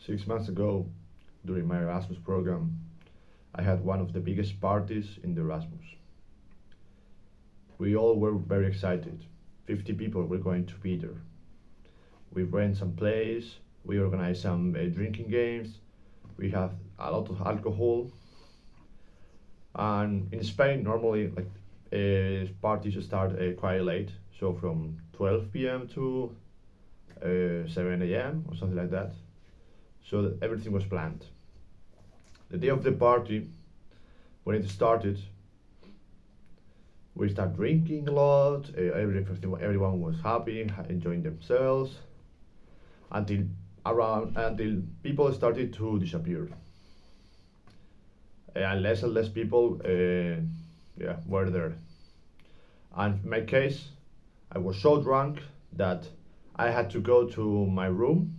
6 months ago, during my Erasmus program, I had one of the biggest parties in the Erasmus. We all were very excited. 50 people were going to be there. We rent some place, we organized some drinking games, we have a lot of alcohol. And in Spain, normally, parties start quite late, so from 12 p.m. to 7 a.m. or something like that. So that everything was planned. The day of the party, when it started, we started drinking a lot. Everyone was happy, enjoying themselves, until until people started to disappear, and less people, were there. And in my case, I was so drunk that I had to go to my room,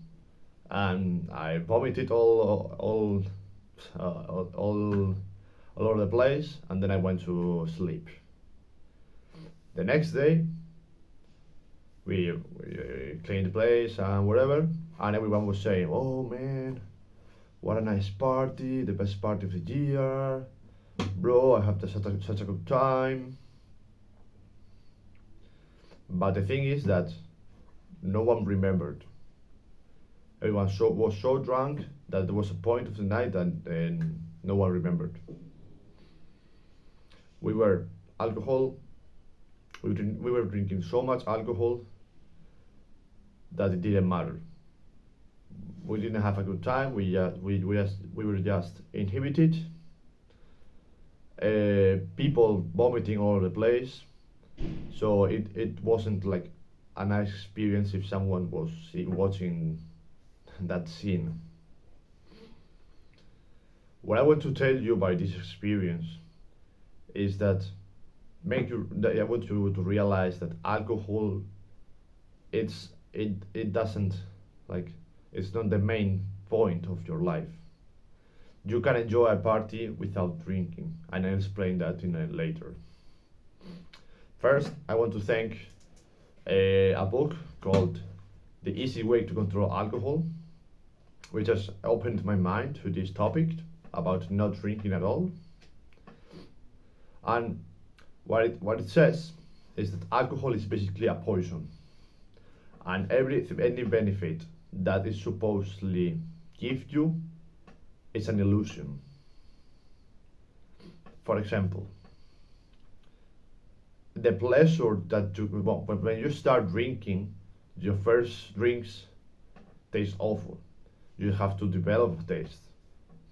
and I vomited all over the place, and then I went to sleep. The next day, we cleaned the place and whatever, and everyone was saying, "Oh man, what a nice party, the best party of the year, bro! I had such a good time." But the thing is that no one remembered. Everyone was so drunk that there was a point of the night and no one remembered. We were alcohol. We were drinking so much alcohol that it didn't matter. We didn't have a good time. We were just inhibited. People vomiting all over the place. So it wasn't like a nice experience if someone was watching that scene. What I want to tell you by this experience is that I want you to realize that alcohol, it doesn't, like, it's not the main point of your life. You can enjoy a party without drinking, and I'll explain that in later. First, I want to thank a book called The Easy Way to Control Alcohol, which has opened my mind to this topic about not drinking at all. And what it says is that alcohol is basically a poison, and any benefit that it supposedly give you is an illusion. For example, the pleasure that when you start drinking, your first drinks taste awful. You have to develop a taste.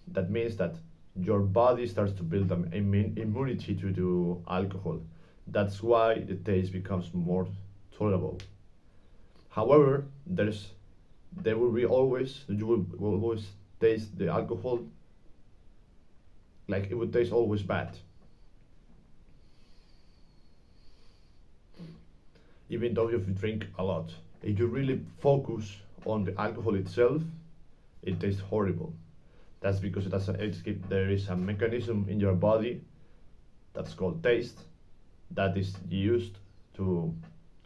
That means that your body starts to build an immunity to the alcohol. That's why the taste becomes more tolerable. However, there will be always you will always taste the alcohol like it would taste always bad. Even though you drink a lot. If you really focus on the alcohol itself, it tastes horrible. That's because there is a mechanism in your body that's called taste that is used to,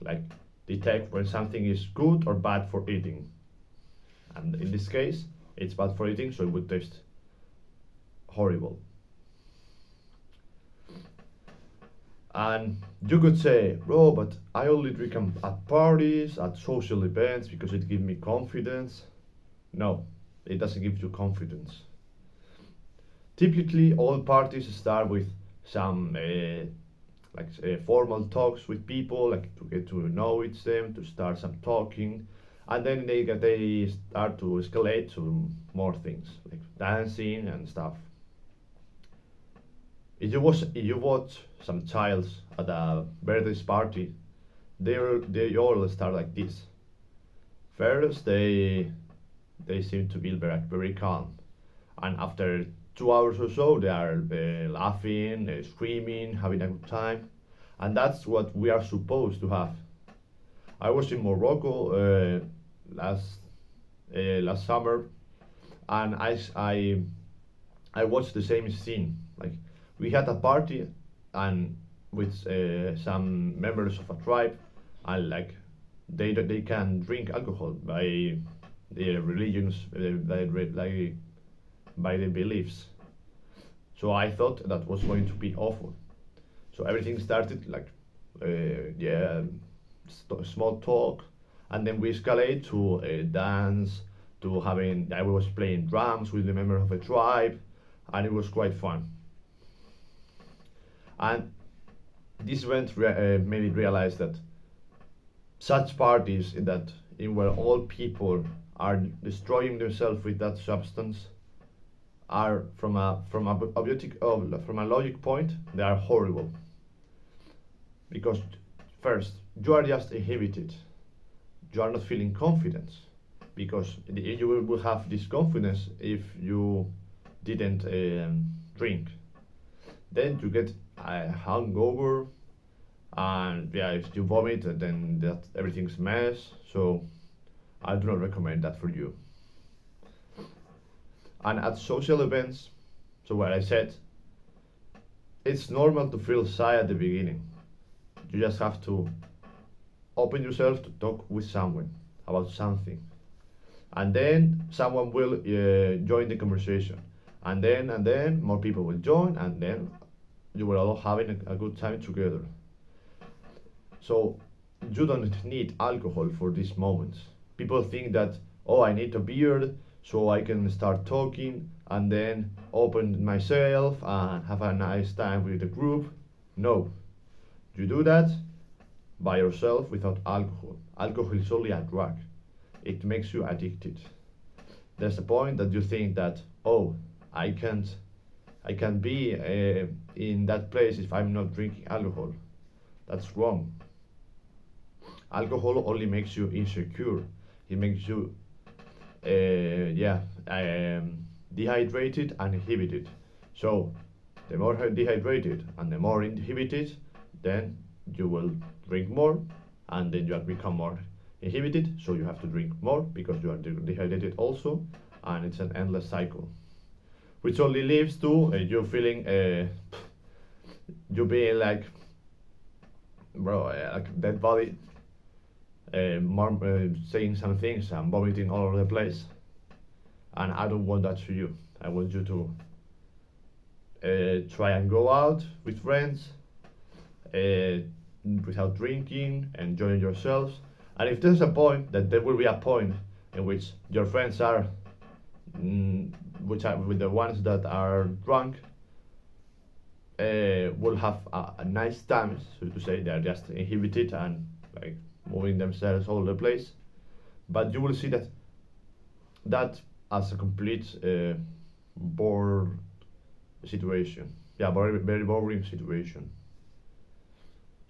like, detect when something is good or bad for eating. And in this case, it's bad for eating, so it would taste horrible. And you could say, bro, but I only drink at parties, at social events because it gives me confidence. No, it doesn't give you confidence. Typically, all parties start with some formal talks with people, like to get to know them, to start some talking, and then they start to escalate to more things like dancing and stuff. If you watch some child at a birthday party, they all start like this. First, they seem to be very calm, and after 2 hours or so, they are laughing, screaming, having a good time, and that's what we are supposed to have. I was in Morocco last summer, and I watched the same scene. Like, we had a party, and with some members of a tribe, and like they can drink alcohol by their religions, by their beliefs. So I thought that was going to be awful. So everything started like, yeah, small talk, and then we escalate to dance, to having. I was playing drums with the member of a tribe, and it was quite fun. And this event made me realize that such parties in where all people are destroying themselves with that substance are from a logic point, they are horrible, because first you are just inhibited, you are not feeling confidence, because you will have this confidence if you didn't drink. Then you get a hangover, and yeah, if you vomit, then that everything's mess. So I do not recommend that for you. And at social events, so what I said, it's normal to feel shy at the beginning. You just have to open yourself to talk with someone about something, and then someone will join the conversation, and then more people will join, and then you will all having a good time together. So you don't need alcohol for these moments. People think that, oh, I need a beer so I can start talking and then open myself and have a nice time with the group. No, you do that by yourself without alcohol. Alcohol is only a drug. It makes you addicted. There's a point that you think that, oh, I can't I can't be in that place if I'm not drinking alcohol. That's wrong. Alcohol only makes you insecure. It makes you, yeah, dehydrated and inhibited. So, the more dehydrated and the more inhibited, then you will drink more, and then you have become more inhibited. So you have to drink more because you are dehydrated also, and it's an endless cycle, which only leads to you feeling, you being like, bro, like dead body, saying some things and vomiting all over the place. And I don't want that for you. I want you to try and go out with friends without drinking, enjoying yourselves. And if there's a point, that there will be a point in which your friends are, which are with the ones that are drunk, will have a nice time, so to say. They are just inhibited and like moving themselves all over the place. But you will see that as a complete bore situation. Yeah, very very boring situation.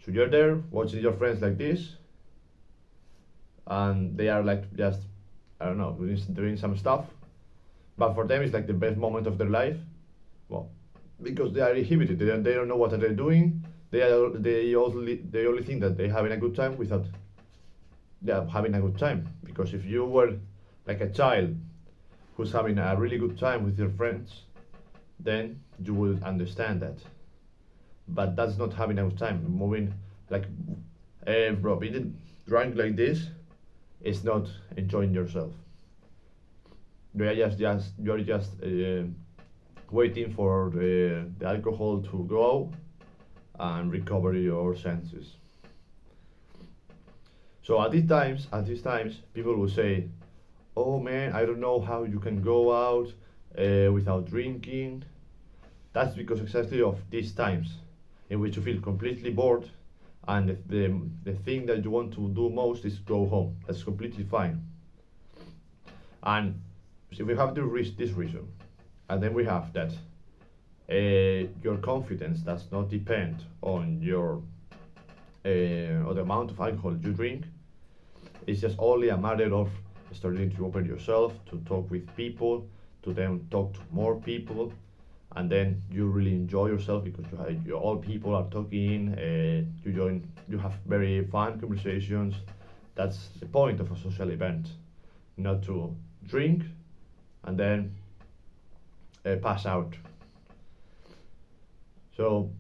So you're there watching your friends like this, and they are like just, I don't know, doing some stuff, but for them it's like the best moment of their life. Well, because they are inhibited, they don't know what they're doing. They only think that they're having a good time without, yeah, having a good time. Because if you were like a child who's having a really good time with your friends, then you will understand that. But that's not having a good time. Moving like, bro, being drunk like this is not enjoying yourself. You're just waiting for the alcohol to go and recover your senses. So at these times, people will say, "Oh man, I don't know how you can go out without drinking." That's because exactly of these times in which you feel completely bored, and the thing that you want to do most is go home. That's completely fine. And so we have this reason, and then we have that your confidence does not depend on on the amount of alcohol you drink. It's just only a matter of starting to open yourself, to talk with people, to then talk to more people, and then you really enjoy yourself because all people are talking. You have very fun conversations. That's the point of a social event, not to drink and then pass out. So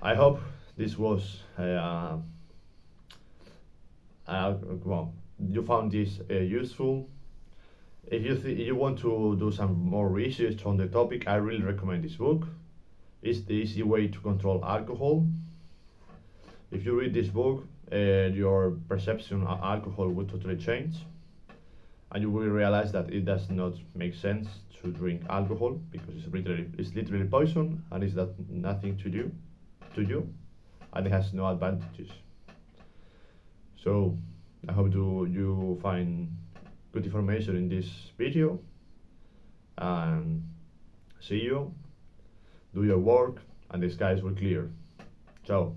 I hope this was well, you found this useful. If you want to do some more research on the topic, I really recommend this book. It's the easy way to control alcohol. If you read this book, your perception of alcohol will totally change, and you will realize that it does not make sense to drink alcohol because it's literally poison, and it's that nothing to do to you, and it has no advantages. So I hope you find good information in this video, and see you. Do your work, and the skies will clear. Ciao.